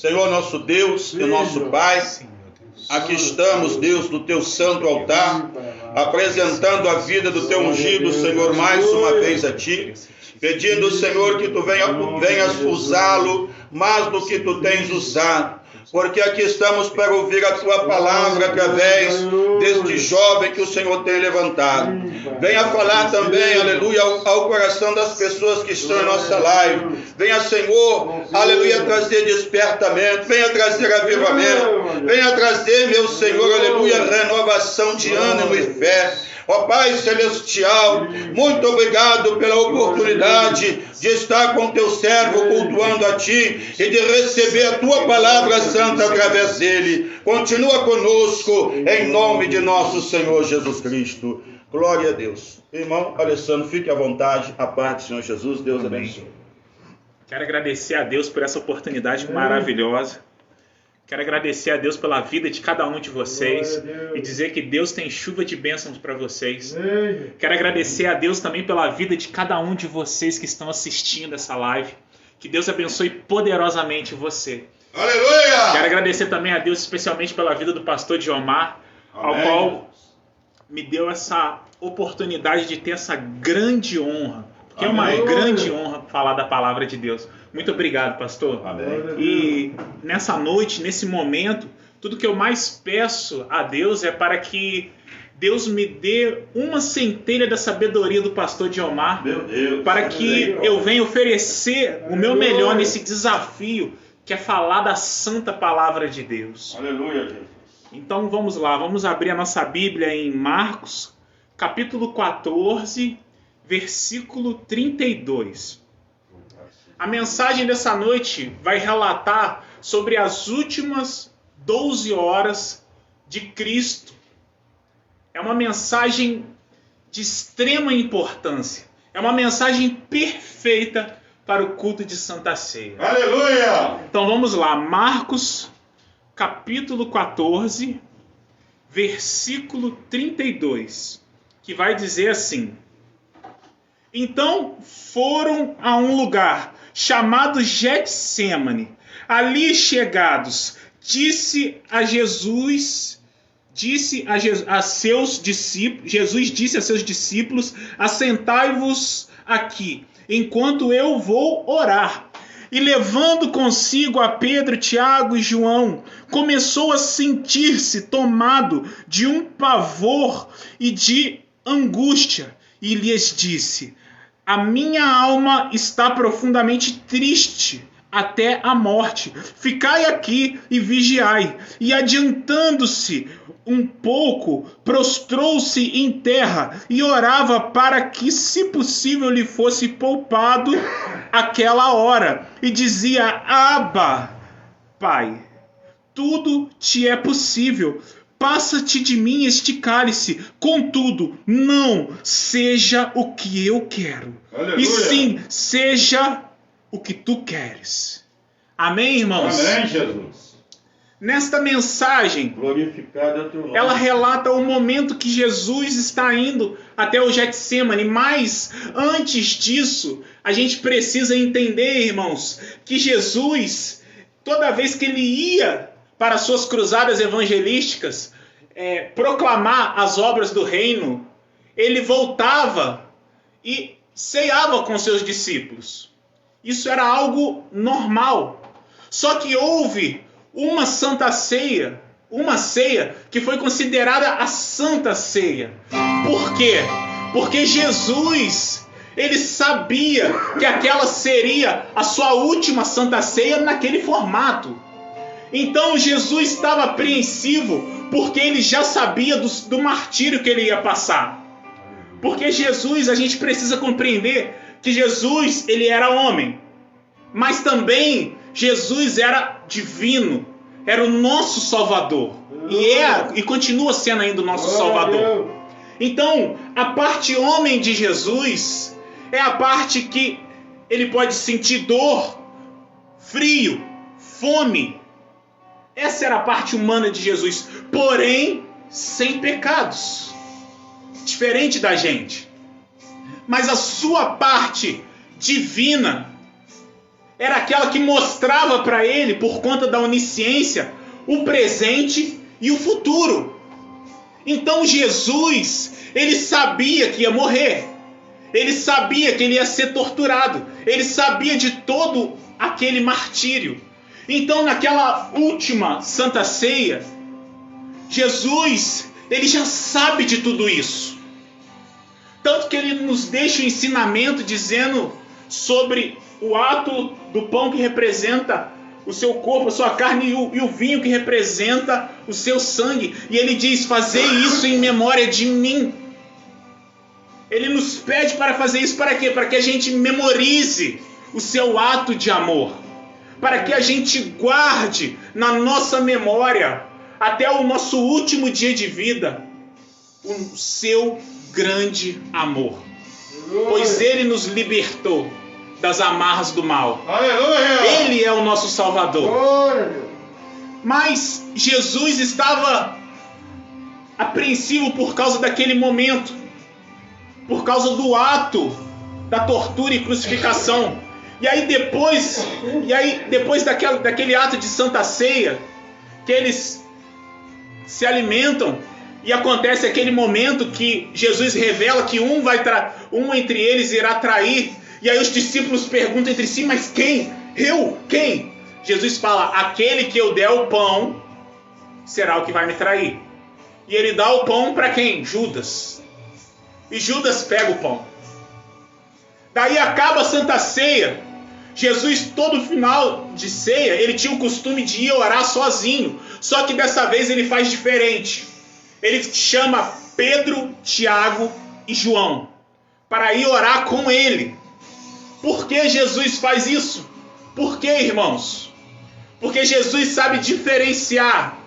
Senhor nosso Deus e nosso Pai, aqui estamos, Deus, no teu santo altar, apresentando a vida do teu ungido, Senhor, mais uma vez a ti, pedindo, Senhor, que tu venhas usá-lo mais do que tu tens usado, porque aqui estamos para ouvir a tua palavra através deste jovem que o Senhor tem levantado. Venha falar também, aleluia, ao coração das pessoas que estão em nossa live. Venha, Senhor, aleluia, trazer despertamento, venha trazer avivamento, venha trazer, meu Senhor, aleluia, renovação de ânimo e fé. Ó Pai Celestial, muito obrigado pela oportunidade de estar com teu servo cultuando a Ti e de receber a Tua palavra santa através dele. Continua conosco, em nome de nosso Senhor Jesus Cristo. Glória a Deus. Irmão Alessandro, fique à vontade, a paz do Senhor Jesus, Deus abençoe. Quero agradecer a Deus por essa oportunidade maravilhosa. Quero agradecer a Deus pela vida de cada um de vocês e dizer que Deus tem chuva de bênçãos para vocês. Quero agradecer a Deus também pela vida de cada um de vocês que estão assistindo essa live. Que Deus abençoe poderosamente você. Aleluia! Quero agradecer também a Deus especialmente pela vida do pastor Diomar, ao qual me deu essa oportunidade de ter essa grande honra. Porque é uma grande honra falar da palavra de Deus. Muito obrigado, pastor. Amém. E nessa noite, nesse momento, tudo que eu mais peço a Deus é para que Deus me dê uma centelha da sabedoria do pastor Diomar, Meu Deus, para que eu venha oferecer o meu melhor nesse desafio, que é falar da santa palavra de Deus. Aleluia, Jesus. Então vamos lá, vamos abrir a nossa Bíblia em Marcos, capítulo 14, versículo 32. A mensagem dessa noite vai relatar sobre as últimas 12 horas de Cristo. É uma mensagem de extrema importância. É uma mensagem perfeita para o culto de Santa Ceia. Aleluia! Então vamos lá, Marcos, capítulo 14, versículo 32, que vai dizer assim: Então foram a um lugar chamado Getsêmani. Ali chegados, Jesus disse a seus discípulos: Assentai-vos aqui, enquanto eu vou orar. E levando consigo a Pedro, Tiago e João, começou a sentir-se tomado de um pavor e de angústia, e lhes disse: A minha alma está profundamente triste até a morte. Ficai aqui e vigiai. E adiantando-se um pouco, prostrou-se em terra e orava para que, se possível, lhe fosse poupado aquela hora. E dizia: Abba, Pai, tudo te é possível. Passa-te de mim este cálice, contudo, não seja o que eu quero, Aleluia. E sim, seja o que tu queres. Amém, irmãos? Amém, Jesus. Nesta mensagem, Glorificado é o teu nome. ela relata o momento que Jesus está indo até o Getsêmani, mas antes disso, a gente precisa entender, irmãos, que Jesus, toda vez que ele ia para suas cruzadas evangelísticas, proclamar as obras do reino, ele voltava e ceava com seus discípulos. Isso era algo normal. Só que houve uma santa ceia, uma ceia que foi considerada a santa ceia. Por quê? Porque Jesus, ele sabia que aquela seria a sua última santa ceia naquele formato. Então Jesus estava apreensivo porque ele já sabia do martírio que ele ia passar. Porque Jesus, a gente precisa compreender que Jesus, ele era homem, mas também Jesus era divino, era o nosso Salvador, e continua sendo ainda o nosso Salvador. Então, a parte homem de Jesus é a parte que ele pode sentir dor, frio, fome. Essa era a parte humana de Jesus, porém sem pecados, diferente da gente. Mas a sua parte divina era aquela que mostrava para ele, por conta da onisciência, o presente e o futuro. Então Jesus, ele sabia que ia morrer. Ele sabia que ele ia ser torturado. Ele sabia de todo aquele martírio. Então, naquela última Santa Ceia, Jesus, ele já sabe de tudo isso. Tanto que ele nos deixa o ensinamento dizendo sobre o ato do pão que representa o seu corpo, a sua carne, e o vinho que representa o seu sangue. E ele diz: fazei isso em memória de mim. Ele nos pede para fazer isso para quê? Para que a gente memorize o seu ato de amor. Para que a gente guarde na nossa memória, até o nosso último dia de vida, o seu grande amor. Pois ele nos libertou das amarras do mal. Aleluia! Ele é o nosso Salvador. Mas Jesus estava apreensivo por causa daquele momento, por causa do ato da tortura e crucificação. E aí depois daquele ato de Santa Ceia, que eles se alimentam, e acontece aquele momento que Jesus revela que um entre eles irá trair. E aí os discípulos perguntam entre si: mas quem? Eu? Quem? Jesus fala: aquele que eu der o pão será o que vai me trair. E ele dá o pão para quem? Judas. E Judas pega o pão. Daí acaba a Santa Ceia. Jesus, todo final de ceia, ele tinha o costume de ir orar sozinho. Só que dessa vez ele faz diferente. Ele chama Pedro, Tiago e João para ir orar com ele. Por que Jesus faz isso? Por que, irmãos? Porque Jesus sabe diferenciar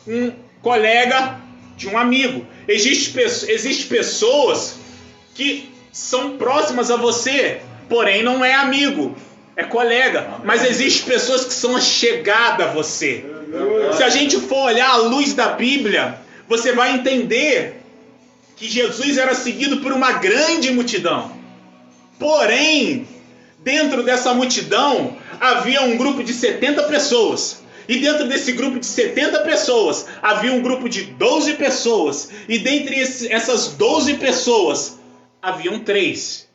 um colega de um amigo. Existem pessoas que são próximas a você, porém não é amigo, é colega. Mas existem pessoas que são chegadas a você. Se a gente for olhar à luz da Bíblia, você vai entender que Jesus era seguido por uma grande multidão. Porém, dentro dessa multidão, havia um grupo de 70 pessoas. E dentro desse grupo de 70 pessoas, havia um grupo de 12 pessoas. E dentre essas 12 pessoas, haviam 3,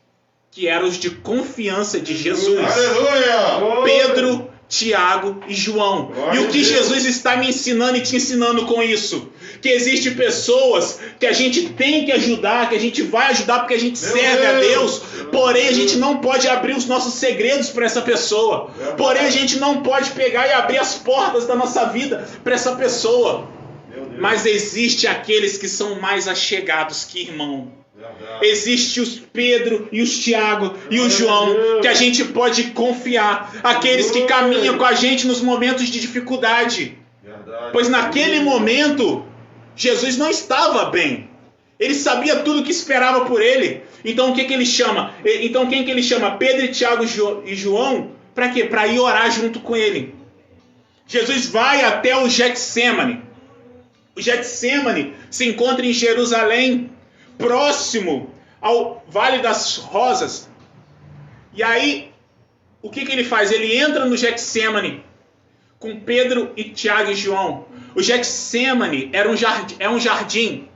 que eram os de confiança de Jesus. Aleluia! Pedro, Tiago e João. Glória E o que a Deus. Jesus está me ensinando e te ensinando com isso? Que existem pessoas que a gente tem que ajudar, que a gente vai ajudar porque a gente serve a Deus, porém a gente não pode abrir os nossos segredos para essa pessoa. Porém a gente não pode pegar e abrir as portas da nossa vida para essa pessoa. Mas existem aqueles que são mais achegados que irmão. Existe os Pedro e os Tiago e o João que a gente pode confiar, aqueles que caminham com a gente nos momentos de dificuldade. Pois naquele momento Jesus não estava bem. Ele sabia tudo o que esperava por ele. Então o que ele chama? Então quem que ele chama? Pedro, Tiago e João. Para quê? Para ir orar junto com ele. Jesus vai até o Getsemane. O Getsemane se encontra em Jerusalém, próximo ao Vale das Rosas. E aí, o que ele faz? Ele entra no Getsemane com Pedro e Tiago e João. O Getsemane é um jardim.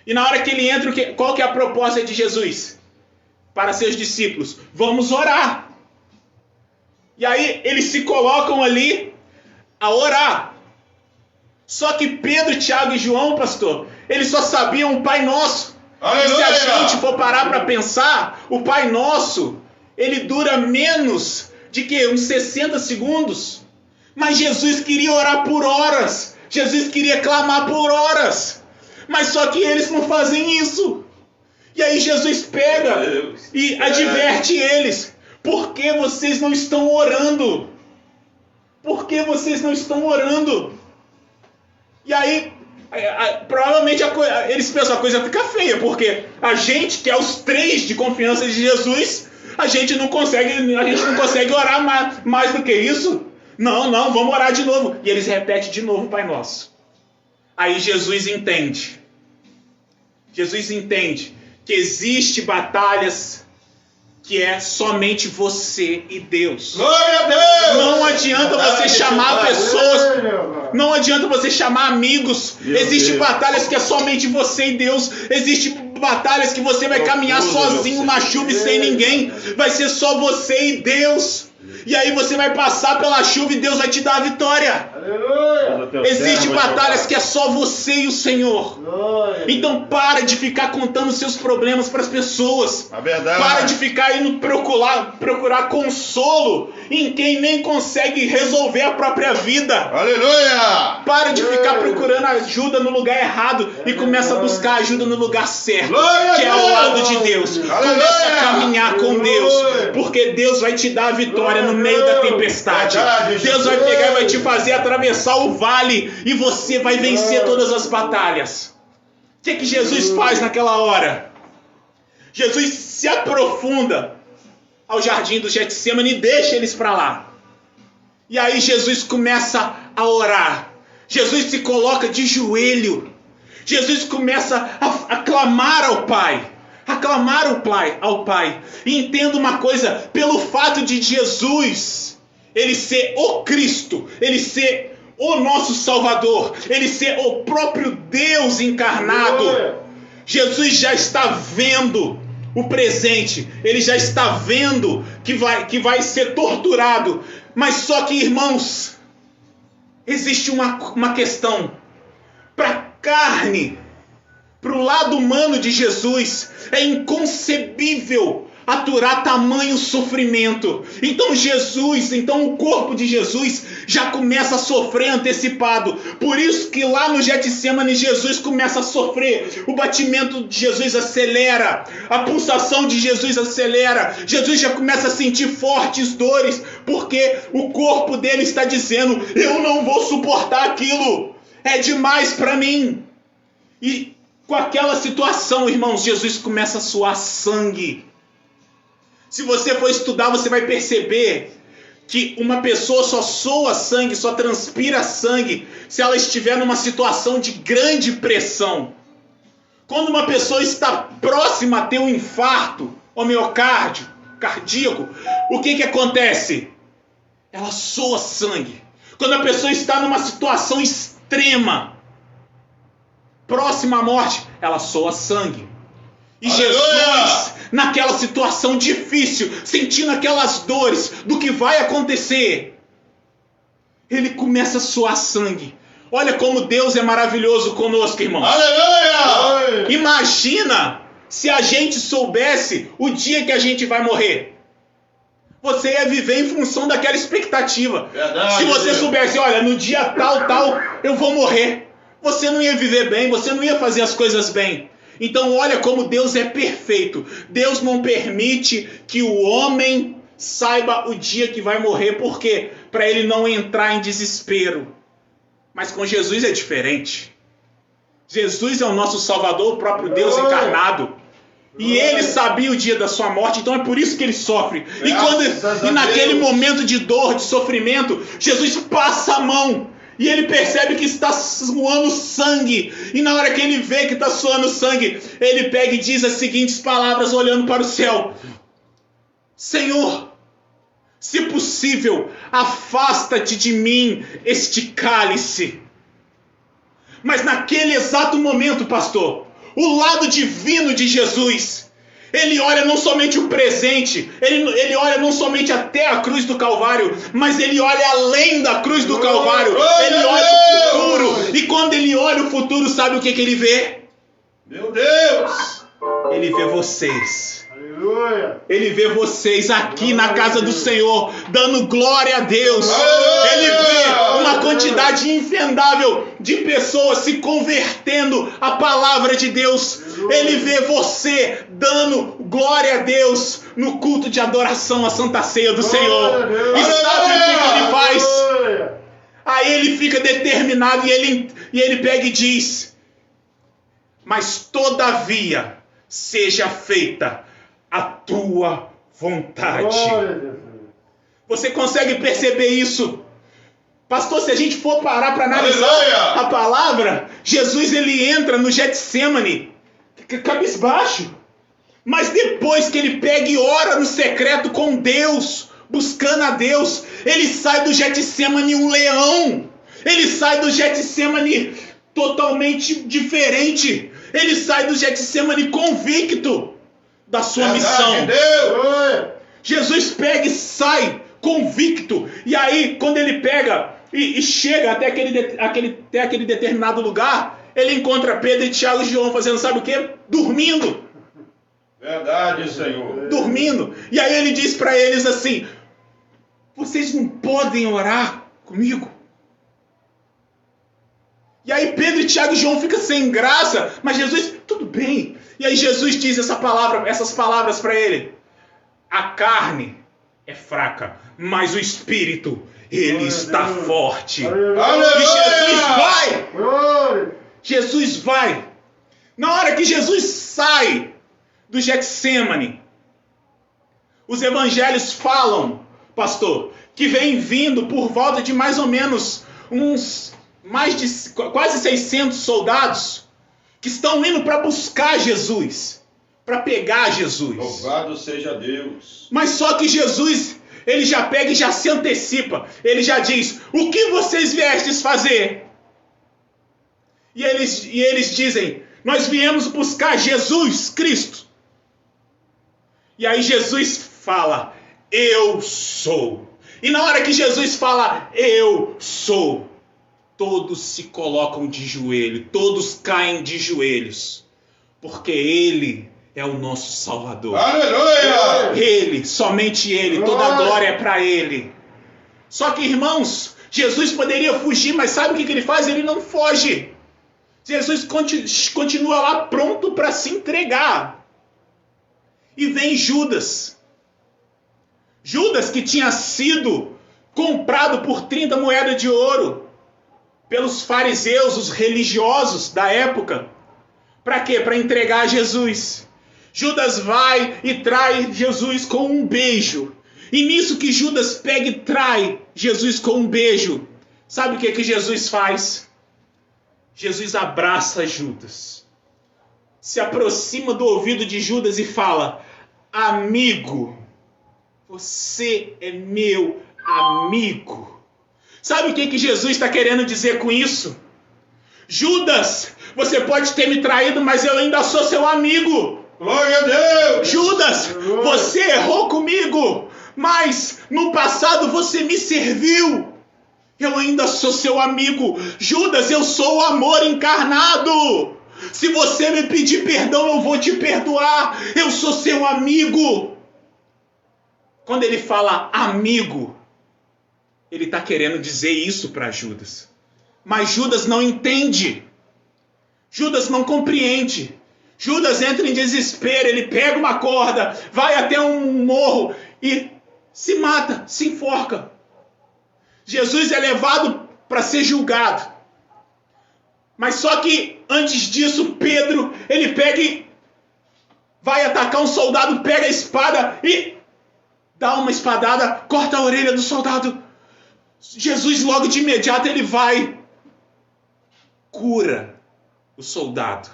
E na hora que ele entra, qual que é a proposta de Jesus para seus discípulos? Vamos orar. E aí, eles se colocam ali a orar. Só que Pedro, Tiago e João, pastor, eles só sabiam o Pai Nosso. E se a gente for parar para pensar, o Pai Nosso, ele dura menos de que uns 60 segundos. Mas Jesus queria orar por horas. Jesus queria clamar por horas. Mas só que eles não fazem isso. E aí Jesus pega e adverte eles. Por que vocês não estão orando? Por que vocês não estão orando? E aí, provavelmente eles pensam, a coisa fica feia, porque a gente, que é os 3 de confiança de Jesus, a gente não consegue orar mais do que isso. Não, vamos orar de novo. E eles repetem de novo o Pai Nosso. Aí Jesus entende que existem batalhas que é somente você e Deus. Glória a Deus! Não adianta você chamar pessoas, não adianta você chamar amigos. Existem batalhas que é somente você e Deus. Existem batalhas que você vai caminhar sozinho na chuva e sem ninguém. Vai ser só você e Deus. E aí você vai passar pela chuva e Deus vai te dar a vitória. Existem batalhas que é só você e o Senhor. Então para de ficar contando seus problemas para as pessoas. Para de ficar indo procurar consolo em quem nem consegue resolver a própria vida. Aleluia! Para de ficar procurando ajuda no lugar errado e começa a buscar ajuda no lugar certo, que é ao lado de Deus. Começa a caminhar com Deus, porque Deus vai te dar a vitória no meio da tempestade. Deus vai pegar e vai te fazer atravessar o vale e você vai vencer todas as batalhas. O que Jesus faz naquela hora? Jesus se aprofunda ao jardim do Getsemane e deixa eles para lá. E aí Jesus começa a orar. Jesus se coloca de joelho. Jesus começa a clamar ao Pai. A clamar ao Pai. E entenda uma coisa, pelo fato de Jesus, ele ser o Cristo, ele ser o nosso Salvador, ele ser o próprio Deus encarnado, Jesus já está vendo o presente, ele já está vendo que vai ser torturado. Mas só que, irmãos, existe uma questão. Para a carne, para o lado humano de Jesus, é inconcebível aturar tamanho sofrimento. Então o corpo de Jesus já começa a sofrer antecipado. Por isso que lá no Getsemane Jesus começa a sofrer. O batimento de Jesus acelera, a pulsação de Jesus acelera. Jesus já começa a sentir fortes dores, porque o corpo dele está dizendo: eu não vou suportar aquilo, é demais para mim. E com aquela situação, irmãos, Jesus começa a suar sangue. Se você for estudar, você vai perceber que uma pessoa só soa sangue, só transpira sangue, se ela estiver numa situação de grande pressão. Quando uma pessoa está próxima a ter um infarto ou miocárdio, cardíaco, o que acontece? Ela soa sangue. Quando a pessoa está numa situação extrema, próxima à morte, ela soa sangue. E Jesus, naquela situação difícil, sentindo aquelas dores do que vai acontecer, ele começa a suar sangue. Olha como Deus é maravilhoso conosco, irmãos. Aleluia! Imagina se a gente soubesse o dia que a gente vai morrer. Você ia viver em função daquela expectativa. Verdade, se você soubesse, olha, no dia tal, eu vou morrer. Você não ia viver bem, você não ia fazer as coisas bem. Então olha como Deus é perfeito. Deus não permite que o homem saiba o dia que vai morrer. Por quê? Para ele não entrar em desespero. Mas com Jesus é diferente. Jesus é o nosso Salvador, o próprio Deus encarnado. E ele sabia o dia da sua morte, então é por isso que ele sofre. E naquele momento de dor, de sofrimento, Jesus passa a mão. E ele percebe que está suando sangue. E na hora que ele vê que está suando sangue, ele pega e diz as seguintes palavras olhando para o céu: Senhor, se possível, afasta-te de mim este cálice. Mas naquele exato momento, pastor, o lado divino de Jesus, ele olha não somente o presente, ele olha não somente até a cruz do Calvário, mas ele olha além da cruz do Calvário, ele olha o futuro. E quando ele olha o futuro, sabe o que ele vê? Meu Deus! Ele vê vocês. Aleluia! Ele vê vocês aqui na casa do Senhor, dando glória a Deus. Aleluia! Ele vê uma quantidade infindável de pessoas se convertendo à palavra de Deus. Ele vê você dando glória a Deus no culto de adoração à Santa Ceia do Senhor. E sabe o que ele faz? Aí ele fica determinado e ele pega e diz: mas todavia seja feita a tua vontade. Você consegue perceber isso? Pastor, se a gente for parar para analisar a palavra, Jesus ele entra no Getsemane cabisbaixo. Mas depois que ele pega e ora no secreto com Deus, buscando a Deus, ele sai do Getsemane um leão. Ele sai do Getsemane totalmente diferente. Ele sai do Getsemane convicto da sua missão. Jesus pega e sai convicto. E aí, quando ele pega e chega até aquele determinado lugar, ele encontra Pedro e Tiago e João fazendo sabe o quê? Dormindo. Verdade, Senhor. Dormindo. E aí ele diz para eles assim: vocês não podem orar comigo? E aí Pedro e Tiago e João ficam sem graça, mas Jesus, tudo bem. E aí Jesus diz essas palavras para ele: a carne é fraca, mas o espírito, ele está forte. Aleluia! E Jesus vai. Na hora que Jesus sai do Getsemane, os evangelhos falam, pastor, que vem vindo por volta de mais ou menos quase 600 soldados que estão indo para buscar Jesus, para pegar Jesus. Louvado seja Deus. Mas só que Jesus, ele já pega e já se antecipa. Ele já diz: o que vocês viestes fazer? E eles dizem: nós viemos buscar Jesus Cristo. E aí Jesus fala: eu sou. E na hora que Jesus fala: eu sou, todos se colocam de joelho, todos caem de joelhos, porque Ele é o nosso Salvador. Aleluia! Ele, somente Ele, toda a glória é para Ele. Só que, irmãos, Jesus poderia fugir, mas sabe o que ele faz? Ele não foge. Jesus continua lá pronto para se entregar. E vem Judas. Judas, que tinha sido comprado por 30 moedas de ouro pelos fariseus, os religiosos da época. Para quê? Para entregar a Jesus. Judas vai e trai Jesus com um beijo. E nisso que Judas pega e trai Jesus com um beijo, sabe o que Jesus faz? Jesus abraça Judas, se aproxima do ouvido de Judas e fala: amigo, você é meu amigo. Sabe o que Jesus está querendo dizer com isso? Judas, você pode ter me traído, mas eu ainda sou seu amigo. Glória a Deus! Judas, você errou comigo, mas no passado você me serviu. Eu ainda sou seu amigo. Judas, eu sou o amor encarnado. Se você me pedir perdão, eu vou te perdoar. Eu sou seu amigo. Quando ele fala amigo, ele está querendo dizer isso para Judas. Mas Judas não entende. Judas não compreende. Judas entra em desespero. Ele pega uma corda, vai até um morro e se mata, se enforca. Jesus é levado para ser julgado. Mas só que antes disso, Pedro, ele pega e vai atacar um soldado, pega a espada e dá uma espadada, corta a orelha do soldado. Jesus logo de imediato ele vai, cura o soldado.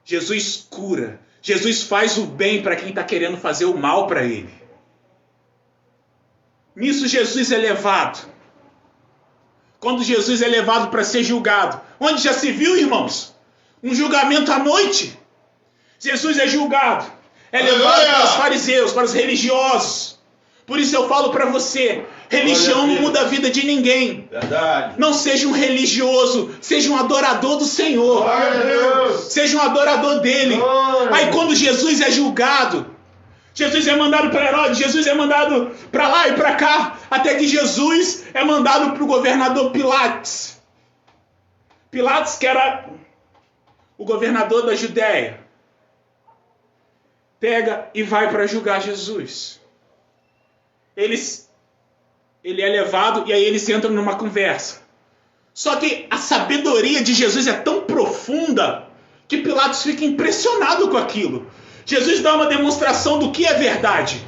Jesus cura. Jesus faz o bem para quem está querendo fazer o mal para ele. Nisso Jesus é levado. Quando Jesus é levado para ser julgado, onde já se viu, irmãos? Um julgamento à noite. Jesus é julgado. É levado para os fariseus, para os religiosos. Por isso eu falo para você, religião não muda a vida de ninguém. Verdade. Não seja um religioso, seja um adorador do Senhor. Seja um adorador dele. Aí quando Jesus é julgado, Jesus é mandado para Herodes, Jesus é mandado para lá e para cá, até que Jesus é mandado para o governador Pilatos. Pilatos, que era o governador da Judéia, pega e vai para julgar Jesus. Ele é levado e aí eles entram numa conversa. Só que a sabedoria de Jesus é tão profunda que Pilatos fica impressionado com aquilo. Jesus dá uma demonstração do que é verdade,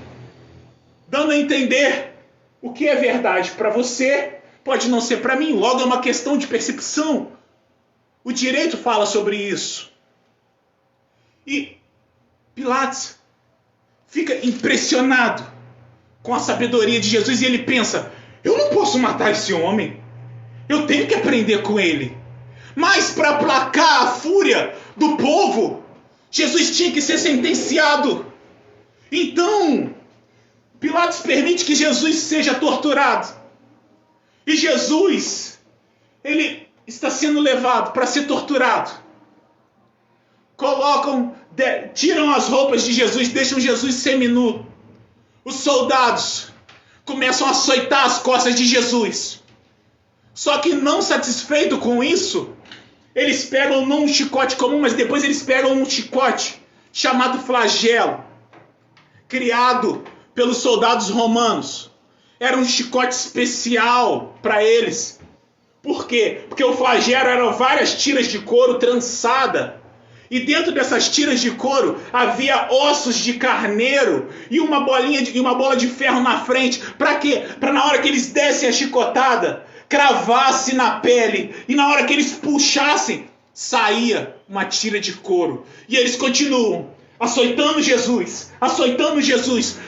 dando a entender o que é verdade para você pode não ser para mim. Logo é uma questão de percepção. O direito fala sobre isso. E Pilatos fica impressionado com a sabedoria de Jesus e ele pensa: eu não posso matar esse homem, eu tenho que aprender com ele. Mas para aplacar a fúria do povo, Jesus tinha que ser sentenciado. Então, Pilatos permite que Jesus seja torturado. E Jesus, ele está sendo levado para ser torturado. Tiram as roupas de Jesus, deixam Jesus seminu. Os soldados começam a açoitar as costas de Jesus. Só que não satisfeito com isso, eles pegam não um chicote comum, mas depois eles pegam um chicote chamado flagelo, criado pelos soldados romanos. Era um chicote especial para eles. Por quê? Porque o flagelo eram várias tiras de couro trançada. E dentro dessas tiras de couro havia ossos de carneiro e uma bola de ferro na frente. Para quê? Para na hora que eles dessem a chicotada, cravasse na pele. E na hora que eles puxassem, saía uma tira de couro. E eles continuam açoitando Jesus,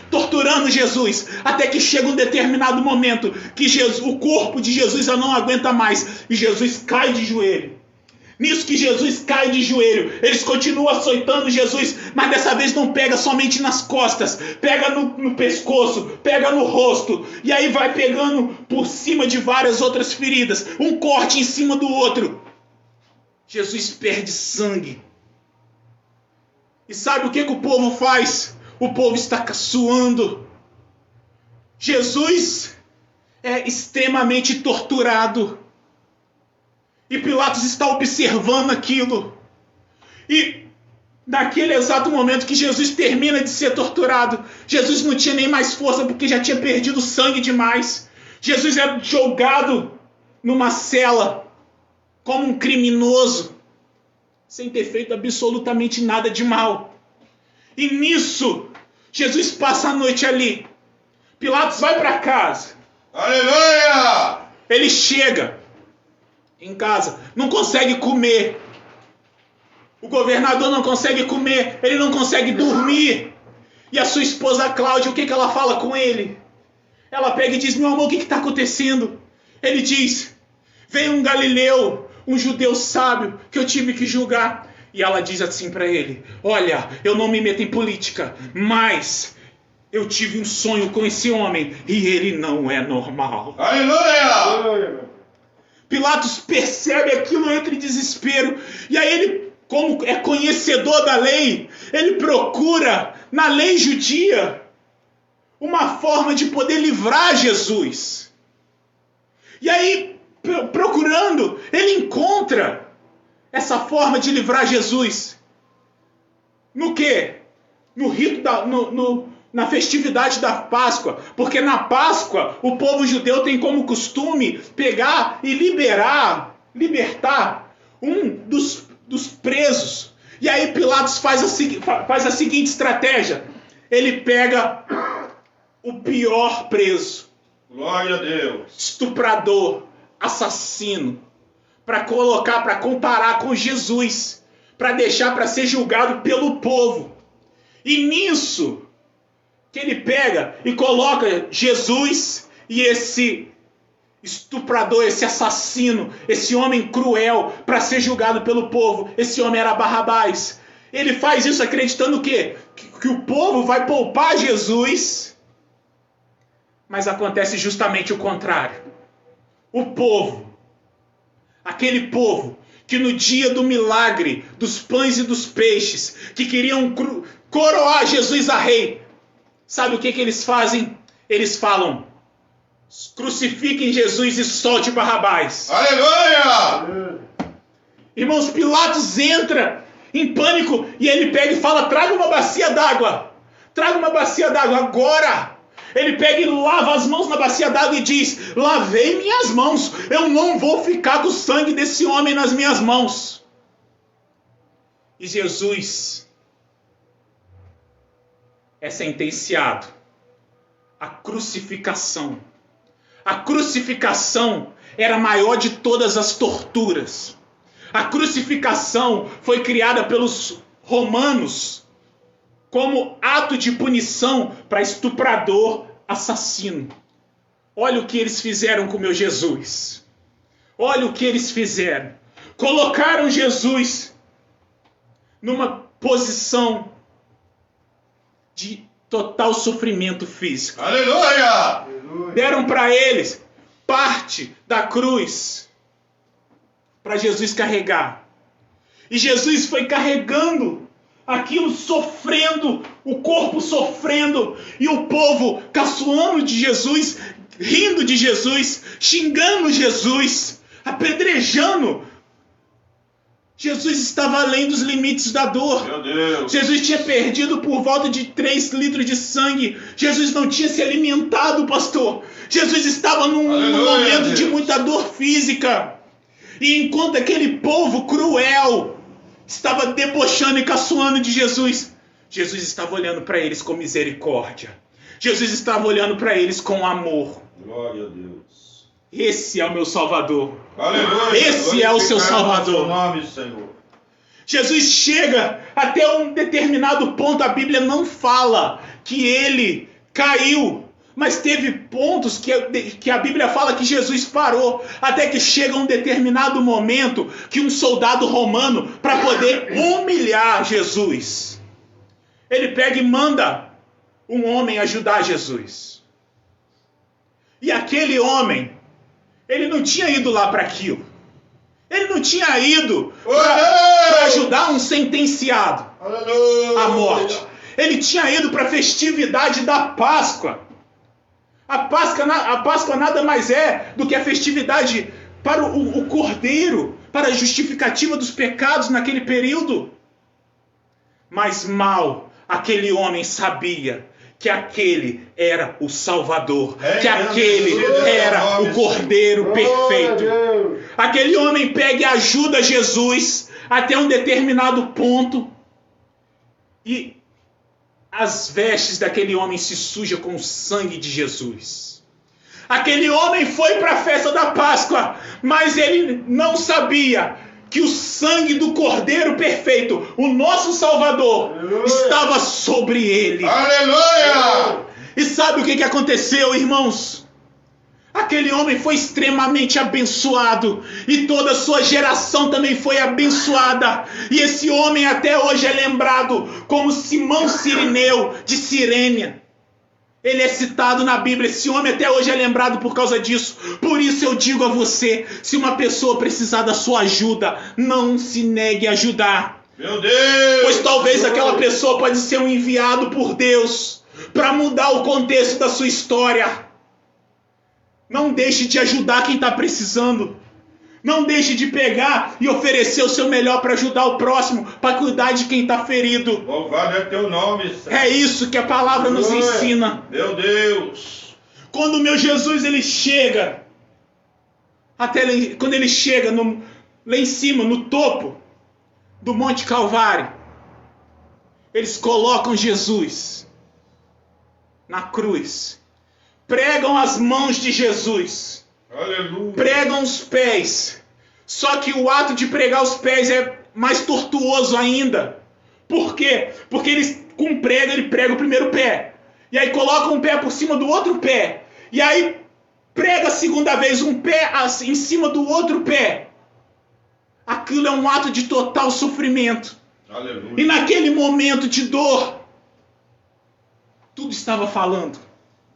torturando Jesus, até que chega um determinado momento que o corpo de Jesus já não aguenta mais e Jesus cai de joelho. Nisso que Jesus cai de joelho, eles continuam açoitando Jesus, mas dessa vez não pega somente nas costas, pega no pescoço, pega no rosto, e aí vai pegando por cima de várias outras feridas, um corte em cima do outro. Jesus perde sangue. E sabe o que o povo faz? O povo está caçoando. Jesus é extremamente torturado. E Pilatos está observando aquilo. E naquele exato momento que Jesus termina de ser torturado, Jesus não tinha nem mais força porque já tinha perdido sangue demais. Jesus é jogado numa cela como um criminoso, sem ter feito absolutamente nada de mal. E nisso, Jesus passa a noite ali. Pilatos vai para casa. Aleluia! Ele chega em casa, não consegue comer. O governador não consegue comer, ele não consegue dormir. E a sua esposa Cláudia, o que ela fala com ele? Ela pega e diz: meu amor, o que está acontecendo? Ele diz: veio um galileu, um judeu sábio, que eu tive que julgar. E ela diz assim para ele: olha, eu não me meto em política, mas eu tive um sonho com esse homem e ele não é normal. Aleluia! Pilatos percebe aquilo, entra em desespero. E aí ele, como é conhecedor da lei, ele procura na lei judia uma forma de poder livrar Jesus. E aí, procurando, ele encontra essa forma de livrar Jesus. No quê? No rito na festividade da Páscoa, porque na Páscoa o povo judeu tem como costume pegar e libertar um dos presos. E aí Pilatos faz a seguinte estratégia: ele pega o pior preso, Glória a Deus, estuprador, assassino, para comparar com Jesus, para deixar para ser julgado pelo povo. E nisso que ele pega e coloca Jesus e esse estuprador, esse assassino, esse homem cruel para ser julgado pelo povo. Esse homem era Barrabás. Ele faz isso acreditando o quê? Que o povo vai poupar Jesus, mas acontece justamente o contrário. O povo, aquele povo que no dia do milagre dos pães e dos peixes, que queriam coroar Jesus a rei, sabe o que eles fazem? Eles falam: crucifiquem Jesus e solte Barrabás. aleluia! Irmãos, Pilatos entra em pânico e ele pega e fala: traga uma bacia d'água. Traga uma bacia d'água agora. Ele pega e lava as mãos na bacia d'água e diz: lavei minhas mãos, eu não vou ficar com o sangue desse homem nas minhas mãos. E Jesus é sentenciado à crucificação. A crucificação era a maior de todas as torturas. A crucificação foi criada pelos romanos como ato de punição para estuprador, assassino. Olha o que eles fizeram com o meu Jesus. Olha o que eles fizeram. Colocaram Jesus numa posição de total sofrimento físico. Aleluia! Deram para eles parte da cruz para Jesus carregar. E Jesus foi carregando aquilo, sofrendo, o corpo sofrendo, e o povo caçoando de Jesus, rindo de Jesus, xingando Jesus, apedrejando. Jesus estava além dos limites da dor. Meu Deus! Jesus tinha perdido por volta de 3 litros de sangue. Jesus não tinha se alimentado, pastor. Jesus estava num momento de muita dor física. E enquanto aquele povo cruel estava debochando e caçoando de Jesus, Jesus estava olhando para eles com misericórdia. Jesus estava olhando para eles com amor. Glória a Deus. Esse é o meu Salvador. Aleluia! Esse é o seu Salvador. Seu nome, Senhor. Jesus chega até um determinado ponto. A Bíblia não fala que ele caiu, mas teve pontos que a Bíblia fala que Jesus parou, até que chega um determinado momento que um soldado romano, para poder humilhar Jesus, ele pega e manda um homem ajudar Jesus. E aquele homem, ele não tinha ido lá para aquilo. Ele não tinha ido para ajudar um sentenciado à morte. Ele tinha ido para a festividade da Páscoa. A Páscoa nada mais é do que a festividade para o Cordeiro, para a justificativa dos pecados naquele período. Mas mal aquele homem sabia que aquele era o Salvador, que aquele era o Cordeiro perfeito. Aquele homem pega e ajuda Jesus até um determinado ponto, e as vestes daquele homem se sujam com o sangue de Jesus. Aquele homem foi para a festa da Páscoa, mas ele não sabia que o sangue do Cordeiro perfeito, o nosso Salvador, estava sobre ele. Aleluia! E sabe o que aconteceu, irmãos? Aquele homem foi extremamente abençoado, e toda a sua geração também foi abençoada. E esse homem até hoje é lembrado como Simão Cirineu de Cirene. Ele é citado na Bíblia. Esse homem até hoje é lembrado por causa disso. Por isso eu digo a você, se uma pessoa precisar da sua ajuda, não se negue a ajudar. Meu Deus! Pois talvez aquela pessoa pode ser um enviado por Deus para mudar o contexto da sua história. Não deixe de ajudar quem está precisando. Não deixe de pegar e oferecer o seu melhor para ajudar o próximo, para cuidar de quem está ferido. Louvado é teu nome, Senhor. É isso que a palavra nos ensina. Meu Deus! Quando o meu Jesus ele chega, quando ele chega lá em cima, no topo do Monte Calvário, eles colocam Jesus na cruz, pregam as mãos de Jesus, Aleluia! pregam os pés. Só que o ato de pregar os pés é mais tortuoso ainda. Por quê? Porque eles, com prego, ele prega o primeiro pé, e aí coloca um pé por cima do outro pé, e aí prega a segunda vez um pé em cima do outro pé. Aquilo é um ato de total sofrimento. Aleluia! E naquele momento de dor, tudo estava falando.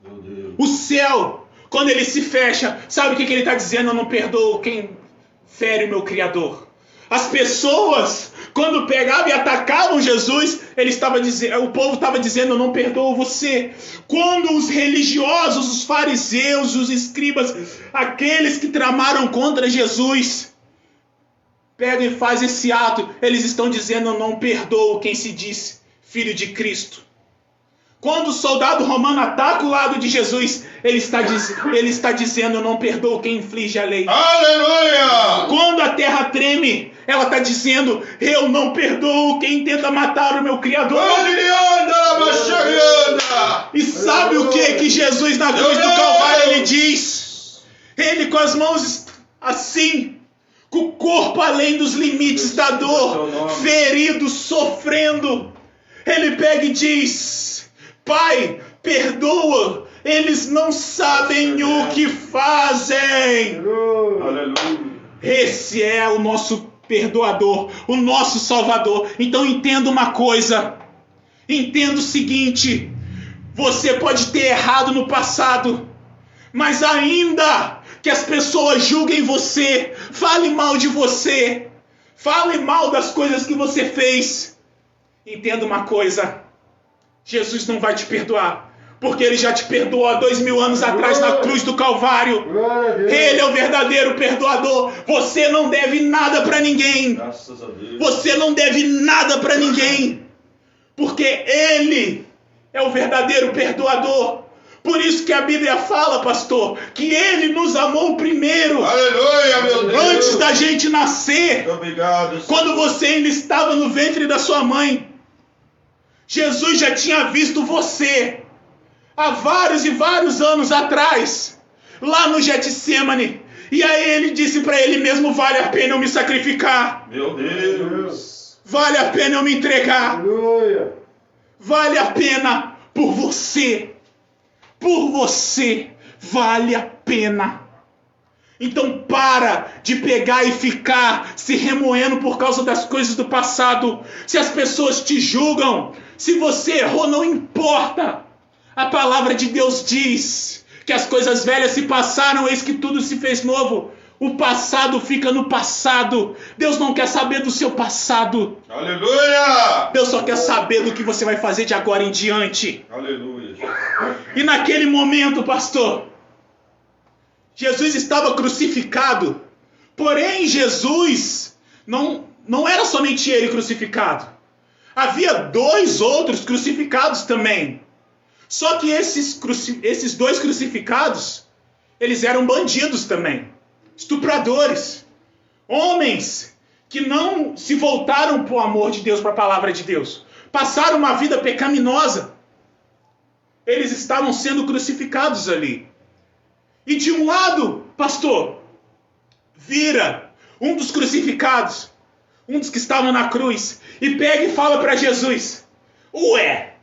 Meu Deus! O céu, quando ele se fecha, sabe o que ele está dizendo? Eu não perdoo quem fere o meu Criador. As pessoas, quando pegavam e atacavam Jesus, o povo estava dizendo, eu não perdoo você. Quando os religiosos, os fariseus, os escribas, aqueles que tramaram contra Jesus, pegam e fazem esse ato, eles estão dizendo, eu não perdoo quem se diz filho de Cristo. Quando o soldado romano ataca o lado de Jesus, ele está dizendo, eu não perdoo quem inflige a lei. Aleluia! Quando a terra treme, ela está dizendo, eu não perdoo quem tenta matar o meu Criador. E sabe o que Jesus na cruz do Calvário ele diz? Ele com as mãos assim, com o corpo além dos limites da dor, ferido, sofrendo. Ele pega e diz: Pai, perdoa, eles não sabem o que fazem. Aleluia. Esse é o nosso perdoador, o nosso salvador. Então entenda uma coisa, entenda o seguinte: você pode ter errado no passado, mas ainda que as pessoas julguem você, falem mal de você, falem mal das coisas que você fez, entenda uma coisa: Jesus não vai te perdoar, porque Ele já te perdoou há 2000 anos atrás na cruz do Calvário. Ele é o verdadeiro perdoador. Você não deve nada para ninguém. Graças a Deus. Você não deve nada para ninguém, porque Ele é o verdadeiro perdoador. Por isso que a Bíblia fala, pastor, que Ele nos amou primeiro, Aleluia, meu Deus. antes da gente nascer. Muito obrigado, Senhor. Quando você ainda estava no ventre da sua mãe, Jesus já tinha visto você há vários e vários anos atrás, lá no Getsemane. E aí Ele disse para Ele mesmo: vale a pena eu me sacrificar, Meu Deus. vale a pena eu me entregar, Aleluia. vale a pena por você, vale a pena. Então para de pegar e ficar se remoendo por causa das coisas do passado. Se as pessoas te julgam, se você errou, não importa. A palavra de Deus diz que as coisas velhas se passaram, eis que tudo se fez novo. O passado fica no passado. Deus não quer saber do seu passado. Aleluia. Deus só quer saber do que você vai fazer de agora em diante. Aleluia. E naquele momento, pastor, Jesus estava crucificado. Porém, Jesus não era somente Ele crucificado. Havia 2 outros crucificados também. Só que esses 2 crucificados, eles eram bandidos também, estupradores, homens que não se voltaram para o amor de Deus, para a palavra de Deus, passaram uma vida pecaminosa. Eles estavam sendo crucificados ali. E de um lado, pastor, vira um dos crucificados, um dos que estavam na cruz, e pega e fala para Jesus: ué,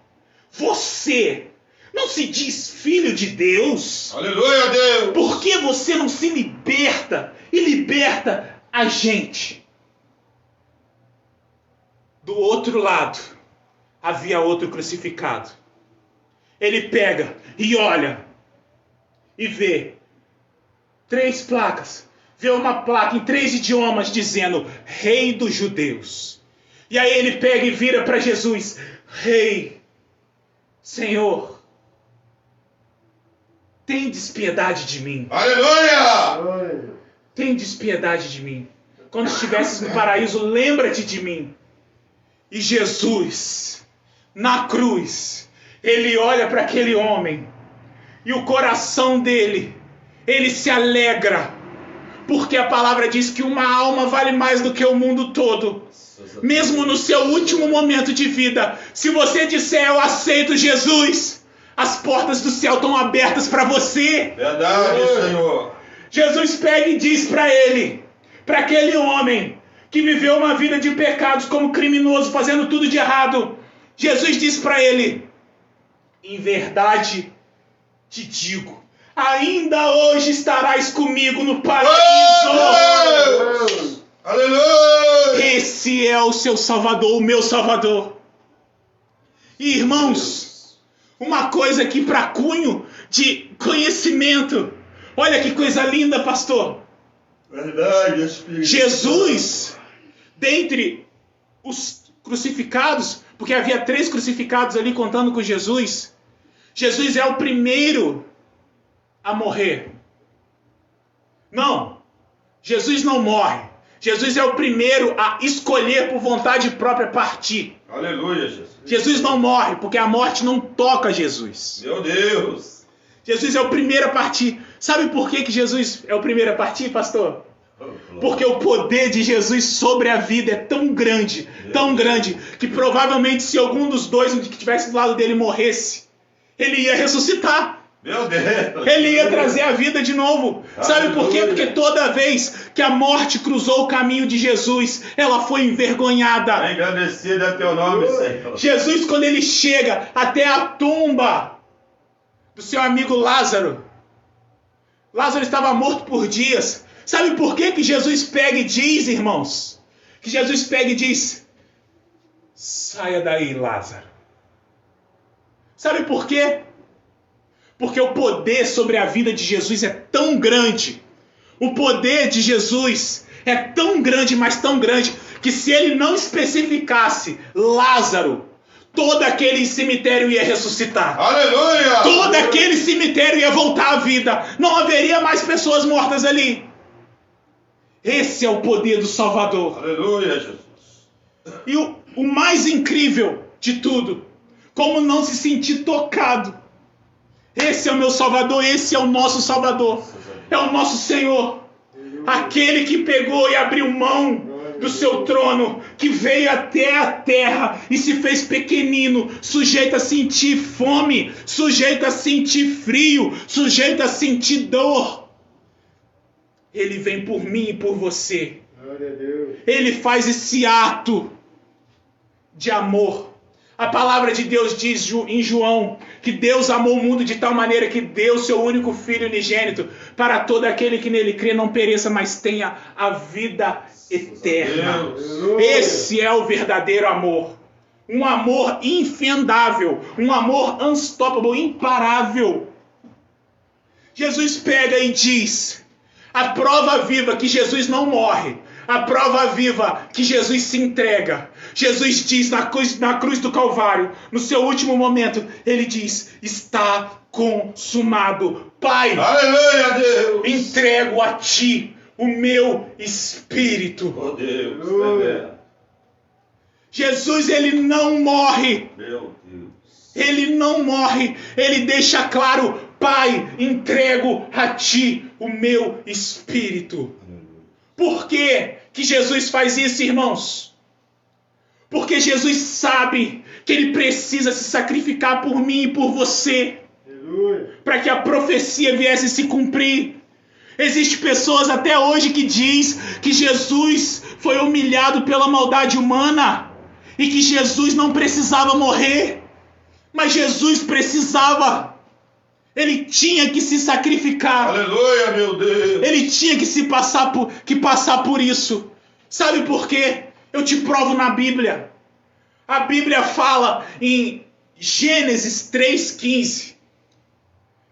você não se diz filho de Deus? Aleluia, Deus. Por que você não se liberta e liberta a gente? Do outro lado, havia outro crucificado. Ele pega e olha e vê 3 placas. Vê uma placa em 3 idiomas dizendo: Rei dos Judeus. E aí ele pega e vira para Jesus: Rei, Senhor, tendes piedade de mim. Aleluia. Tendes piedade de mim. Quando estivesses no paraíso, lembra-te de mim. E Jesus, na cruz, ele olha para aquele homem e o coração dele, ele se alegra, porque a palavra diz que uma alma vale mais do que o mundo todo. Mesmo no seu último momento de vida, se você disser: eu aceito Jesus, as portas do céu estão abertas para você. Verdade, Senhor. Jesus pega e diz para ele, para aquele homem que viveu uma vida de pecados como criminoso, fazendo tudo de errado, Jesus diz para ele: em verdade te digo, ainda hoje estarás comigo no paraíso. Deus. Aleluia. Esse é o seu Salvador, o meu Salvador. E irmãos, uma coisa aqui para cunho de conhecimento. Olha que coisa linda, pastor. Verdade, Espírito. Jesus, dentre os crucificados, porque havia 3 crucificados ali contando com Jesus, Jesus é o primeiro a morrer. Não, Jesus não morre. Jesus é o primeiro a escolher por vontade própria partir. Aleluia, Jesus. Jesus não morre, porque a morte não toca Jesus. Meu Deus. Jesus é o primeiro a partir. Sabe por que Jesus é o primeiro a partir, pastor? Porque o poder de Jesus sobre a vida é tão grande, que provavelmente se algum dos 2 que estivesse do lado dele morresse, ele ia ressuscitar. Meu Deus. Ele ia trazer a vida de novo. Sabe por quê? Porque toda vez que a morte cruzou o caminho de Jesus, ela foi envergonhada. Engrandecido é teu nome, Senhor. Jesus, quando ele chega até a tumba do seu amigo Lázaro, Lázaro estava morto por dias. Sabe por quê que Jesus pega e diz, irmãos? Que Jesus pega e diz: saia daí, Lázaro. Sabe por quê? Porque o poder sobre a vida de Jesus é tão grande. O poder de Jesus é tão grande, mas tão grande, que se ele não especificasse Lázaro, todo aquele cemitério ia ressuscitar. Aleluia! Todo aquele cemitério ia voltar à vida. Não haveria mais pessoas mortas ali. Esse é o poder do Salvador. Aleluia, Jesus. E o mais incrível de tudo, como não se sentir tocado. Esse é o meu Salvador, esse é o nosso Salvador. É o nosso Senhor. Aquele que pegou e abriu mão do seu trono, que veio até a terra e se fez pequenino, sujeito a sentir fome, sujeito a sentir frio, sujeito a sentir dor. Ele vem por mim e por você. Ele faz esse ato de amor. A palavra de Deus diz em João que Deus amou o mundo de tal maneira que deu seu único Filho unigênito para todo aquele que nele crê não pereça, mas tenha a vida eterna. Esse é o verdadeiro amor. Um amor infendável, um amor unstoppable, imparável. Jesus pega e diz: a prova viva que Jesus não morre, a prova viva que Jesus se entrega. Jesus diz na cruz do Calvário, no seu último momento, ele diz: está consumado. Pai, aleluia, Deus, entrego a ti o meu espírito. Oh Deus, Jesus, ele não morre. Meu Deus. Ele não morre. Ele deixa claro: Pai, entrego a ti o meu espírito. Por que Jesus faz isso, irmãos? Porque Jesus sabe que ele precisa se sacrificar por mim e por você, para que a profecia viesse se cumprir. Existem pessoas até hoje que diz que Jesus foi humilhado pela maldade humana e que Jesus não precisava morrer, mas Jesus precisava. Ele tinha que se sacrificar. Aleluia, meu Deus. Ele tinha que passar por isso. Sabe por quê? Eu te provo na Bíblia. A Bíblia fala em Gênesis 3,15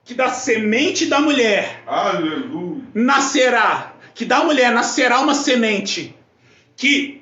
que da semente da mulher, aleluia, nascerá, que da mulher nascerá uma semente que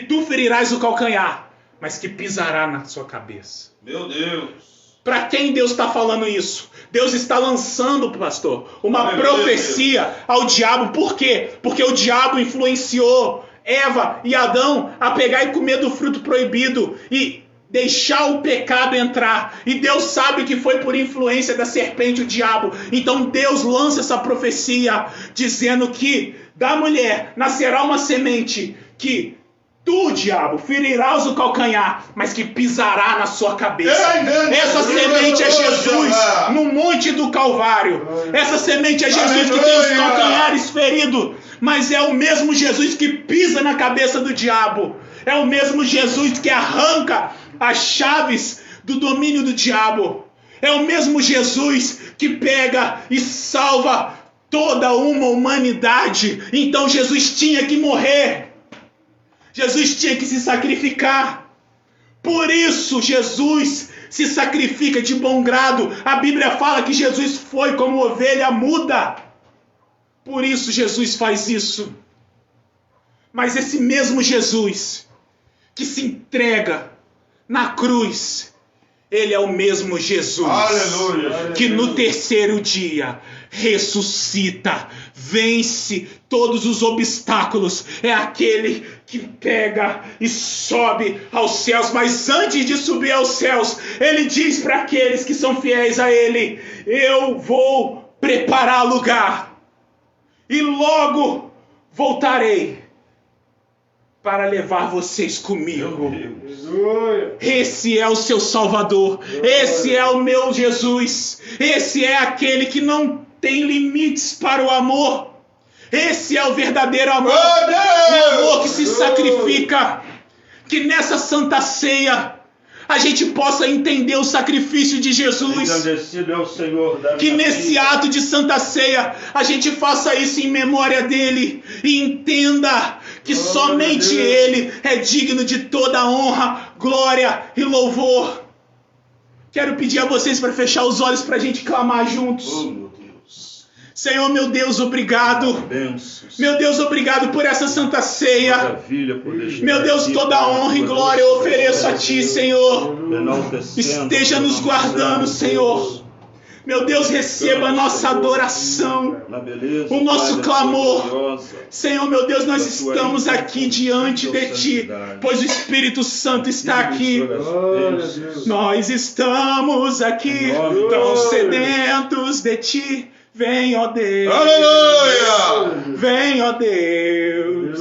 tu ferirás o calcanhar, mas que pisará na sua cabeça. Meu Deus. Para quem Deus está falando isso? Deus está lançando, pastor, uma profecia ao diabo. Por quê? Porque o diabo influenciou Eva e Adão a pegar e comer do fruto proibido e deixar o pecado entrar. E Deus sabe que foi por influência da serpente, o diabo. Então Deus lança essa profecia dizendo que da mulher nascerá uma semente que tu, diabo, ferirás o calcanhar, mas que pisará na sua cabeça. Essa semente é Jesus no monte do Calvário. Essa semente é Jesus que tem os calcanhares feridos, mas é o mesmo Jesus que pisa na cabeça do diabo. É o mesmo Jesus que arranca as chaves do domínio do diabo. É o mesmo Jesus que pega e salva toda uma humanidade. Então Jesus tinha que morrer. Jesus tinha que se sacrificar. Por isso Jesus se sacrifica de bom grado. A Bíblia fala que Jesus foi como ovelha muda. Por isso Jesus faz isso. Mas esse mesmo Jesus que se entrega na cruz, ele é o mesmo Jesus, aleluia, que no terceiro dia ressuscita, vence todos os obstáculos. É aquele que pega e sobe aos céus, mas antes de subir aos céus, ele diz para aqueles que são fiéis a ele: eu vou preparar lugar e logo voltarei para levar vocês comigo. Aleluia. Esse é o seu Salvador. Esse é o meu Jesus. Esse é aquele que não tem limites para o amor. Esse é o verdadeiro amor. O amor que se sacrifica. Que nessa Santa Ceia a gente possa entender o sacrifício de Jesus. Engrandecido é o Senhor da Que minha nesse vida. ato de Santa Ceia a gente faça isso em memória dele e entenda que somente ele é digno de toda honra, glória e louvor. Quero pedir a vocês para fechar os olhos para a gente clamar juntos. Oh, meu Deus. Senhor, meu Deus, obrigado. Bênçãos. Meu Deus, obrigado por essa Santa Ceia. Maravilha poder estar Meu Deus, aqui, toda a honra e glória eu ofereço a Ti, Senhor. enaltecendo Esteja nos guardando, Senhor. Meu Deus, receba a nossa adoração, na beleza, o nosso Pai, da clamor. tua gloriosa. Senhor, meu Deus, nós estamos aqui diante de Ti, pois o Espírito Santo está aqui. Nós estamos aqui, tão sedentos de Ti. Vem, ó Deus. Aleluia! Vem, ó Deus.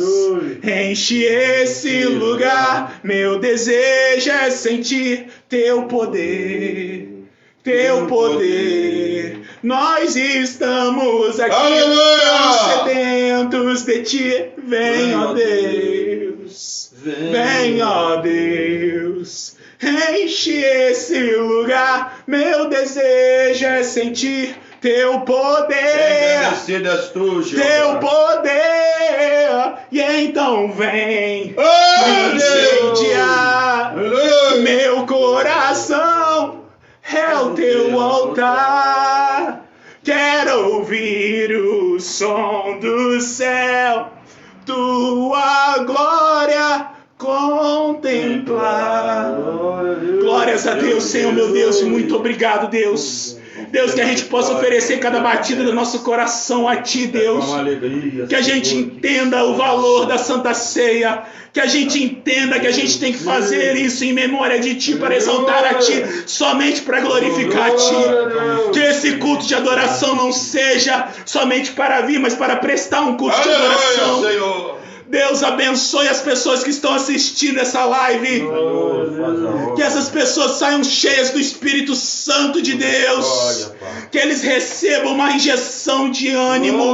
Enche esse lugar. Meu desejo é sentir Teu poder. Teu poder. Nós estamos aqui, tão sedentos de Ti. Vem, ó Deus. Vem, ó Deus. Enche esse lugar. Meu desejo é sentir Teu poder. Engrandecido és tu, Jeová. Teu poder. E então vem Oh, incendiar Aleluia! meu coração. É o Teu altar. Quero ouvir o som do céu, Tua glória contemplar. Glórias a Deus, Senhor, meu Deus, muito obrigado, Deus. Deus, que a gente possa oferecer cada batida do nosso coração a Ti, Deus. Com alegria, Que a gente entenda o valor da Santa Ceia. Que a gente entenda que a gente tem que fazer isso em memória de Ti, para exaltar a Ti, somente para glorificar a Ti. Que esse culto de adoração não seja somente para vir, mas para prestar um culto de adoração. Aleluia, Senhor. Deus abençoe as pessoas que estão assistindo essa live. Senhor, faz a obra. Que essas pessoas saiam cheias do Espírito Santo de Deus. Glória, Pai. Que eles recebam uma injeção de ânimo.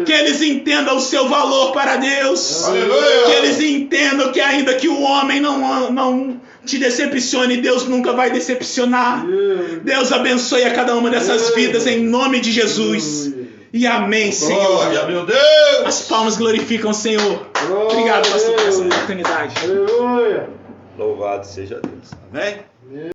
Que eles entendam o seu valor para Deus. Aleluia. Que eles entendam que ainda que o homem não te decepcione, Deus nunca vai decepcionar. Deus abençoe a cada uma dessas vidas em nome de Jesus. E amém, Senhor. Glória, meu Deus. As palmas glorificam o Senhor. Obrigado, pastor, por essa oportunidade. Louvado seja Deus. Amém?